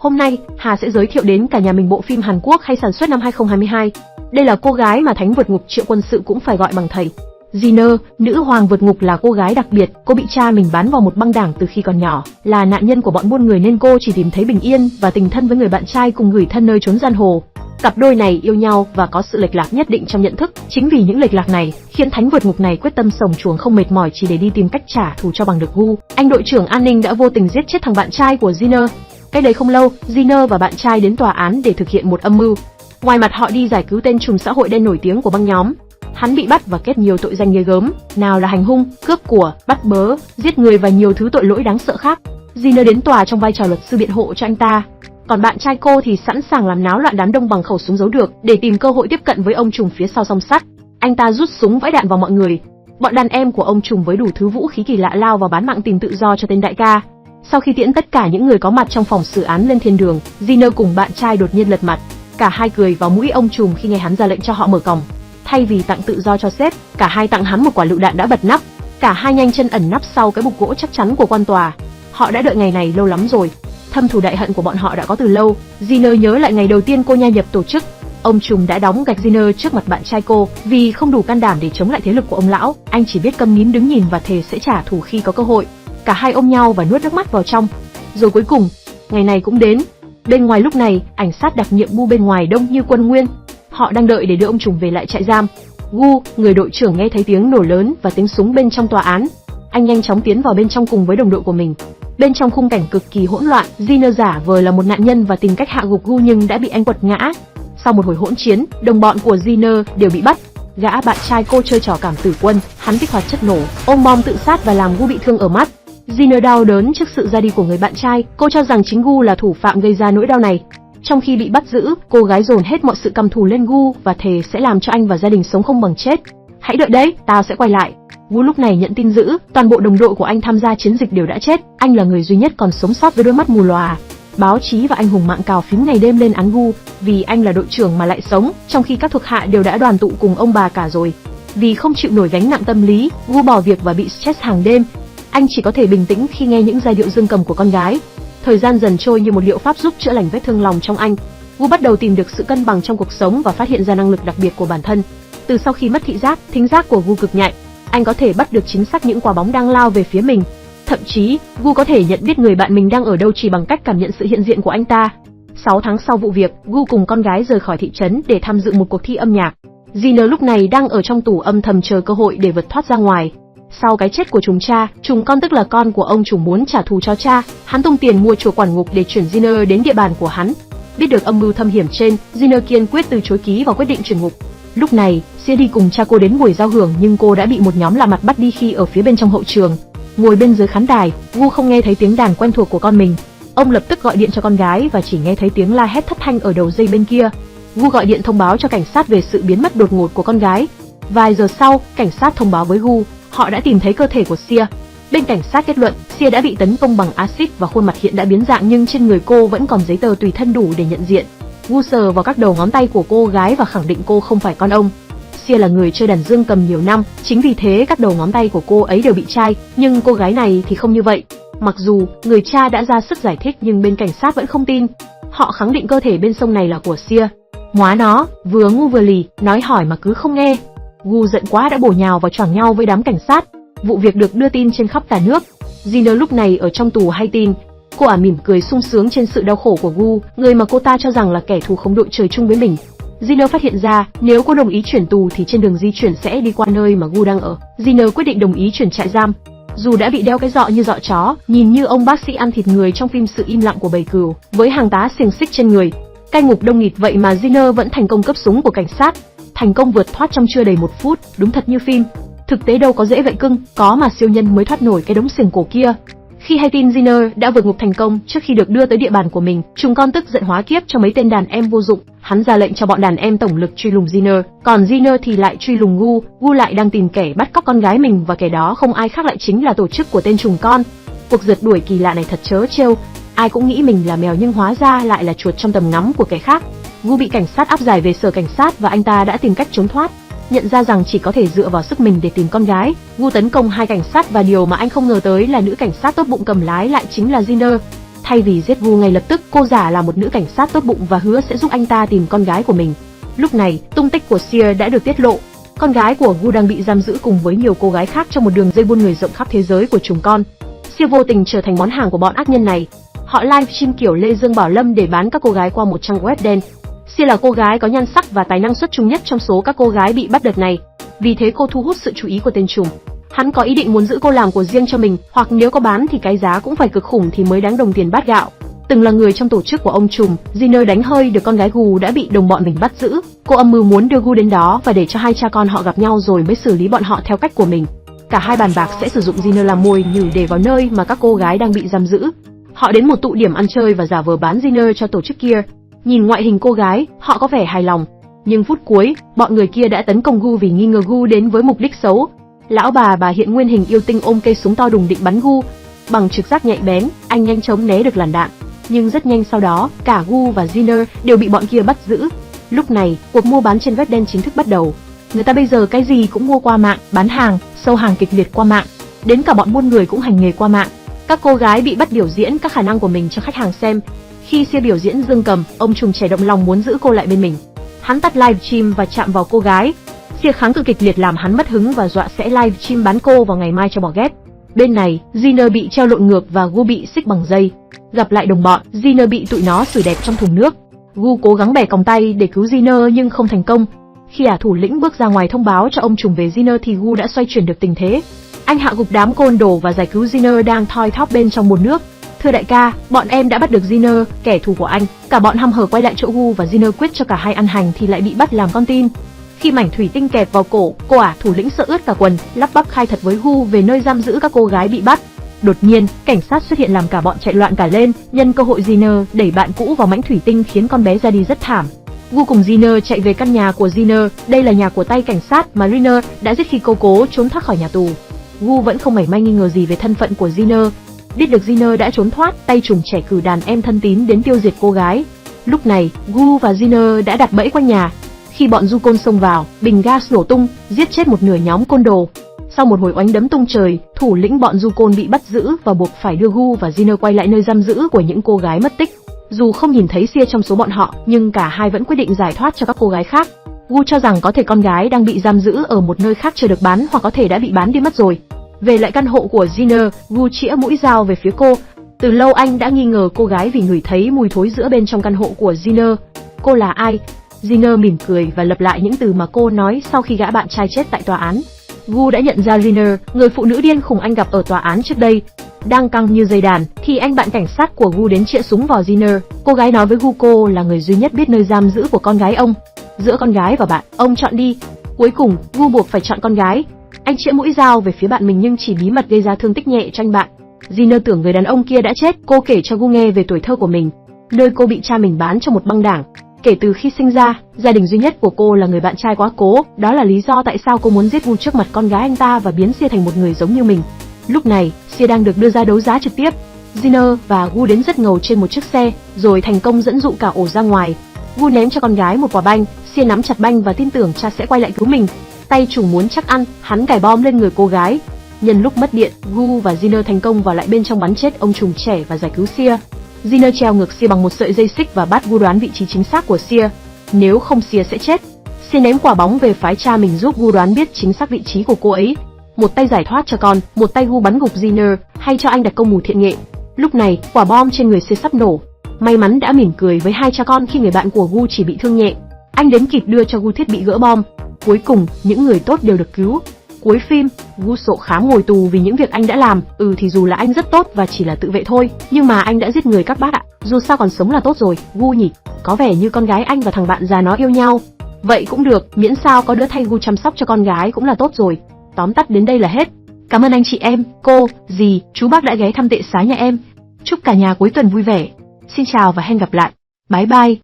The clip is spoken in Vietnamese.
Hôm nay, Hà sẽ giới thiệu đến cả nhà mình bộ phim Hàn Quốc hay sản xuất năm 2022. Đây là cô gái mà Thánh vượt ngục Triệu Quân Sự cũng phải gọi bằng thầy. Jinner, nữ hoàng vượt ngục là cô gái đặc biệt, cô bị cha mình bán vào một băng đảng từ khi còn nhỏ, là nạn nhân của bọn buôn người nên cô chỉ tìm thấy bình yên và tình thân với người bạn trai cùng gửi thân nơi chốn giang hồ. Cặp đôi này yêu nhau và có sự lệch lạc nhất định trong nhận thức, chính vì những lệch lạc này khiến Thánh vượt ngục này quyết tâm sổng chuồng không mệt mỏi chỉ để đi tìm cách trả thù cho bằng được Gu. Anh đội trưởng an ninh đã vô tình giết chết thằng bạn trai của Jinner. Cách đây không lâu, Jinner và bạn trai đến tòa án để thực hiện một âm mưu. Ngoài mặt họ đi giải cứu tên trùm xã hội đen nổi tiếng của băng nhóm, hắn bị bắt và kết nhiều tội danh ghê gớm, nào là hành hung, cướp của, bắt bớ, giết người và nhiều thứ tội lỗi đáng sợ khác. Jinner đến tòa trong vai trò luật sư biện hộ cho anh ta. Còn bạn trai cô thì sẵn sàng làm náo loạn đám đông bằng khẩu súng giấu được để tìm cơ hội tiếp cận với ông trùm phía sau song sắt. Anh ta rút súng vẫy đạn vào mọi người. Bọn đàn em của ông trùm với đủ thứ vũ khí kỳ lạ lao vào bán mạng tìm tự do cho tên đại ca. Sau khi tiễn tất cả những người có mặt trong phòng xử án lên thiên đường, Jinner cùng bạn trai đột nhiên lật mặt. Cả hai cười vào mũi ông trùm khi nghe hắn ra lệnh cho họ mở còng. Thay vì tặng tự do cho sếp, cả hai tặng hắn một quả lựu đạn đã bật nắp. Cả hai nhanh chân ẩn nắp sau cái bục gỗ chắc chắn của quan tòa. Họ đã đợi ngày này lâu lắm rồi. Thâm thù đại hận của bọn họ đã có từ lâu. Jinner nhớ lại ngày đầu tiên cô gia nhập tổ chức. Ông trùm đã đóng gạch Jinner trước mặt bạn trai cô vì không đủ can đảm để chống lại thế lực của ông lão. Anh chỉ biết câm nín đứng nhìn và thề sẽ trả thù khi có cơ hội. Cả hai ôm nhau và nuốt nước mắt vào trong. Rồi cuối cùng, ngày này cũng đến. Bên ngoài lúc này, ảnh sát đặc nhiệm Gu bên ngoài đông như quân nguyên. Họ đang đợi để đưa ông trùm về lại trại giam. Gu, người đội trưởng nghe thấy tiếng nổ lớn và tiếng súng bên trong tòa án. Anh nhanh chóng tiến vào bên trong cùng với đồng đội của mình. Bên trong khung cảnh cực kỳ hỗn loạn, Jinner giả vờ là một nạn nhân và tìm cách hạ gục Gu nhưng đã bị anh quật ngã. Sau một hồi hỗn chiến, đồng bọn của Jinner đều bị bắt. Gã bạn trai cô chơi trò cảm tử quân, hắn kích hoạt chất nổ, ôm bom tự sát và làm Gu bị thương ở mắt. Jinner đau đớn trước sự ra đi của người bạn trai, cô cho rằng chính Gu là thủ phạm gây ra nỗi đau này. Trong khi bị bắt giữ, cô gái dồn hết mọi sự căm thù lên Gu và thề sẽ làm cho anh và gia đình sống không bằng chết. Hãy đợi đấy, tao sẽ quay lại. Gu lúc này nhận tin dữ, toàn bộ đồng đội của anh tham gia chiến dịch đều đã chết, anh là người duy nhất còn sống sót với đôi mắt mù lòa. Báo chí và anh hùng mạng cào phím ngày đêm lên án Gu, vì anh là đội trưởng mà lại sống, trong khi các thuộc hạ đều đã đoàn tụ cùng ông bà cả rồi. Vì không chịu nổi gánh nặng tâm lý, Gu bỏ việc và bị stress hàng đêm. Anh chỉ có thể bình tĩnh khi nghe những giai điệu dương cầm của con gái. Thời gian dần trôi như một liệu pháp giúp chữa lành vết thương lòng trong anh. Gu bắt đầu tìm được sự cân bằng trong cuộc sống và phát hiện ra năng lực đặc biệt của bản thân. Từ sau khi mất thị giác, thính giác của Gu cực nhạy. Anh có thể bắt được chính xác những quả bóng đang lao về phía mình. Thậm chí, Gu có thể nhận biết người bạn mình đang ở đâu chỉ bằng cách cảm nhận sự hiện diện của anh ta. 6 tháng sau vụ việc, Gu cùng con gái rời khỏi thị trấn để tham dự một cuộc thi âm nhạc. Jinner lúc này đang ở trong tủ âm thầm chờ cơ hội để vượt thoát ra ngoài. Sau cái chết của trùm cha, trùm con tức là con của ông trùm muốn trả thù cho cha, hắn tung tiền mua chùa quản ngục để chuyển Jinner đến địa bàn của hắn. Biết được âm mưu thâm hiểm trên, Jinner kiên quyết từ chối ký vào quyết định chuyển ngục. Lúc này, Sia đi cùng cha cô đến buổi giao hưởng nhưng cô đã bị một nhóm lạ mặt bắt đi khi ở phía bên trong hậu trường. Ngồi bên dưới khán đài, Gu không nghe thấy tiếng đàn quen thuộc của con mình. Ông lập tức gọi điện cho con gái và chỉ nghe thấy tiếng la hét thất thanh ở đầu dây bên kia. Gu gọi điện thông báo cho cảnh sát về sự biến mất đột ngột của con gái. Vài giờ sau, cảnh sát thông báo với Gu, họ đã tìm thấy cơ thể của Sia. Bên cảnh sát kết luận, Sia đã bị tấn công bằng axit và khuôn mặt hiện đã biến dạng nhưng trên người cô vẫn còn giấy tờ tùy thân đủ để nhận diện. Gu sờ vào các đầu ngón tay của cô gái và khẳng định cô không phải con ông. Sia là người chơi đàn dương cầm nhiều năm, chính vì thế các đầu ngón tay của cô ấy đều bị chai, nhưng cô gái này thì không như vậy. Mặc dù người cha đã ra sức giải thích nhưng bên cảnh sát vẫn không tin. Họ khẳng định cơ thể bên sông này là của Sia. Móa nó, vừa ngu vừa lì, nói hỏi mà cứ không nghe. Gu giận quá đã bổ nhào vào choảng nhau với đám cảnh sát. Vụ việc được đưa tin trên khắp cả nước. Jinner lúc này ở trong tù hay tin. Cô ả mỉm cười sung sướng trên sự đau khổ của Gu, người mà cô ta cho rằng là kẻ thù không đội trời chung với mình. Jinner phát hiện ra, nếu cô đồng ý chuyển tù thì trên đường di chuyển sẽ đi qua nơi mà Gu đang ở. Jinner quyết định đồng ý chuyển trại giam. Dù đã bị đeo cái dọ như dọ chó, nhìn như ông bác sĩ ăn thịt người trong phim Sự im lặng của bầy cừu, với hàng tá xiềng xích trên người. Cai ngục đông nghịt vậy mà Jinner vẫn thành công cướp súng của cảnh sát, thành công vượt thoát trong chưa đầy 1 phút, đúng thật như phim. Thực tế đâu có dễ vậy cưng, có mà siêu nhân mới thoát nổi cái đống xiềng cổ kia. Khi hay tin Jinner đã vượt ngục thành công trước khi được đưa tới địa bàn của mình, trùng con tức giận hóa kiếp cho mấy tên đàn em vô dụng. Hắn ra lệnh cho bọn đàn em tổng lực truy lùng Jinner, còn Jinner thì lại truy lùng Gu. Gu lại đang tìm kẻ bắt cóc con gái mình và kẻ đó không ai khác lại chính là tổ chức của tên trùng con. Cuộc rượt đuổi kỳ lạ này thật trớ trêu. Ai cũng nghĩ mình là mèo nhưng hóa ra lại là chuột trong tầm ngắm của kẻ khác. Gu bị cảnh sát áp giải về sở cảnh sát và anh ta đã tìm cách trốn thoát. Nhận ra rằng chỉ có thể dựa vào sức mình để tìm con gái, Gu tấn công 2 cảnh sát và điều mà anh không ngờ tới là nữ cảnh sát tốt bụng cầm lái lại chính là Jinner. Thay vì giết Gu ngay lập tức, cô giả là một nữ cảnh sát tốt bụng và hứa sẽ giúp anh ta tìm con gái của mình. Lúc này, tung tích của Sear đã được tiết lộ. Con gái của Gu đang bị giam giữ cùng với nhiều cô gái khác trong một đường dây buôn người rộng khắp thế giới của chúng con. Sear vô tình trở thành món hàng của bọn ác nhân này. Họ livestream kiểu Lê Dương Bảo Lâm để bán các cô gái qua một trang web đen. Sear là cô gái có nhan sắc và tài năng xuất chúng nhất trong số các cô gái bị bắt đợt này. Vì thế cô thu hút sự chú ý của tên trùm. Hắn có ý định muốn giữ cô làm của riêng cho mình, hoặc nếu có bán thì cái giá cũng phải cực khủng thì mới đáng đồng tiền bát gạo. Từng là người trong tổ chức của ông trùm, Jinner đánh hơi được con gái Gu đã bị đồng bọn mình bắt giữ. Cô âm mưu muốn đưa Gu đến đó và để cho hai cha con họ gặp nhau rồi mới xử lý bọn họ theo cách của mình. Cả hai bàn bạc sẽ sử dụng Jinner làm mồi nhử để vào nơi mà các cô gái đang bị giam giữ. Họ đến một tụ điểm ăn chơi và giả vờ bán Jinner cho tổ chức kia. Nhìn ngoại hình cô gái, họ có vẻ hài lòng. Nhưng phút cuối, bọn người kia đã tấn công Gu vì nghi ngờ Gu đến với mục đích xấu. Lão bà hiện nguyên hình yêu tinh ôm cây súng to đùng định bắn Gu. Bằng trực giác nhạy bén, anh nhanh chóng né được làn đạn. Nhưng rất nhanh sau đó, cả Gu và Jinner đều bị bọn kia bắt giữ. Lúc này, cuộc mua bán trên web đen chính thức bắt đầu. Người ta bây giờ cái gì cũng mua qua mạng, bán hàng, sâu hàng kịch liệt qua mạng. Đến cả bọn buôn người cũng hành nghề qua mạng. Các cô gái bị bắt biểu diễn các khả năng của mình cho khách hàng xem. Khi Sear biểu diễn dương cầm, ông trùm trẻ động lòng muốn giữ cô lại bên mình. Hắn tắt livestream và chạm vào cô gái. Sear kháng cự kịch liệt làm hắn mất hứng và dọa sẽ livestream bán cô vào ngày mai cho bỏ ghét. Bên này, Jinner bị treo lộn ngược và Gu bị xích bằng dây. Gặp lại đồng bọn, Jinner bị tụi nó xử đẹp trong thùng nước. Gu cố gắng bẻ còng tay để cứu Jinner nhưng không thành công. Khi thủ lĩnh bước ra ngoài thông báo cho ông trùm về Jinner thì Gu đã xoay chuyển được tình thế. Anh hạ gục đám côn đồ và giải cứu Jinner đang thoi thóp bên trong bồn nước. Thưa đại ca, bọn em đã bắt được Jinner, kẻ thù của anh. Cả bọn hăm hở quay lại chỗ Gu và Jinner quyết cho cả hai ăn hành thì lại bị bắt làm con tin. Khi mảnh thủy tinh kẹp vào cổ, cô thủ lĩnh sợ ướt cả quần, lắp bắp khai thật với Gu về nơi giam giữ các cô gái bị bắt. Đột nhiên, cảnh sát xuất hiện làm cả bọn chạy loạn cả lên, nhân cơ hội Jinner đẩy bạn cũ vào mảnh thủy tinh khiến con bé ra đi rất thảm. Gu cùng Jinner chạy về căn nhà của Jinner, đây là nhà của tay cảnh sát mà Riner đã giết khi cô cố trốn thoát khỏi nhà tù. Gu vẫn không mảy may nghi ngờ gì về thân phận của Jinner. Biết được Jinner đã trốn thoát, tay trùm trẻ cử đàn em thân tín đến tiêu diệt cô gái. Lúc này, Gu và Jinner đã đặt bẫy quanh nhà. Khi bọn du côn xông vào, bình gas nổ tung, giết chết một nửa nhóm côn đồ. Sau một hồi oánh đấm tung trời, thủ lĩnh bọn du côn bị bắt giữ và buộc phải đưa Gu và Jinner quay lại nơi giam giữ của những cô gái mất tích. Dù không nhìn thấy Sear trong số bọn họ, nhưng cả hai vẫn quyết định giải thoát cho các cô gái khác. Gu cho rằng có thể con gái đang bị giam giữ ở một nơi khác chưa được bán hoặc có thể đã bị bán đi mất rồi. Về lại căn hộ của Jinner, Gu chĩa mũi dao về phía cô. Từ lâu anh đã nghi ngờ cô gái vì ngửi thấy mùi thối giữa bên trong căn hộ của Jinner. Cô là ai? Jinner mỉm cười và lặp lại những từ mà cô nói sau khi gã bạn trai chết tại tòa án. Gu đã nhận ra Jinner, người phụ nữ điên khùng anh gặp ở tòa án trước đây. Đang căng như dây đàn, thì anh bạn cảnh sát của Gu đến chĩa súng vào Jinner. Cô gái nói với Gu cô là người duy nhất biết nơi giam giữ của con gái ông. Giữa con gái và bạn, ông chọn đi. Cuối cùng, Gu buộc phải chọn con gái. Anh chĩa mũi dao về phía bạn mình nhưng chỉ bí mật gây ra thương tích nhẹ cho anh bạn. Jinner tưởng người đàn ông kia đã chết. Cô kể cho Gu nghe về tuổi thơ của mình, nơi cô bị cha mình bán cho một băng đảng. Kể từ khi sinh ra, gia đình duy nhất của cô là người bạn trai quá cố, đó là lý do tại sao cô muốn giết Gu trước mặt con gái anh ta và biến Sear thành một người giống như mình. Lúc này, Sear đang được đưa ra đấu giá trực tiếp. Jinner và Gu đến rất ngầu trên một chiếc xe, rồi thành công dẫn dụ cả ổ ra ngoài. Gu ném cho con gái một quả banh, Sear nắm chặt banh và tin tưởng cha sẽ quay lại cứu mình. Tay chủ muốn chắc ăn, hắn cài bom lên người cô gái. Nhân lúc mất điện, Gu và Jinner thành công vào lại bên trong bắn chết ông trùm trẻ và giải cứu Sear. Jinner treo ngược Sear bằng một sợi dây xích và bắt Gu đoán vị trí chính xác của Sear. Nếu không Sear sẽ chết. Sear ném quả bóng về phái cha mình giúp Gu đoán biết chính xác vị trí của cô ấy. Một tay giải thoát cho con, một tay Gu bắn gục Jinner, hay cho anh đặc công mù thiện nghệ. Lúc này, quả bom trên người Sear sắp nổ. May mắn đã mỉm cười với hai cha con khi người bạn của Gu chỉ bị thương nhẹ. Anh đến kịp đưa cho Gu thiết bị gỡ bom. Cuối cùng, những người tốt đều được cứu. Cuối phim, Gu sộ khám ngồi tù vì những việc anh đã làm. Thì dù là anh rất tốt và chỉ là tự vệ thôi, nhưng mà anh đã giết người các bác ạ. Dù sao còn sống là tốt rồi. Gu nhỉ, có vẻ như con gái anh và thằng bạn già nó yêu nhau. Vậy cũng được, miễn sao có đứa thay Gu chăm sóc cho con gái cũng là tốt rồi. Tóm tắt đến đây là hết. Cảm ơn anh chị em, cô, dì, chú bác đã ghé thăm tệ xá nhà em. Chúc cả nhà cuối tuần vui vẻ. Xin chào và hẹn gặp lại. Bye bye.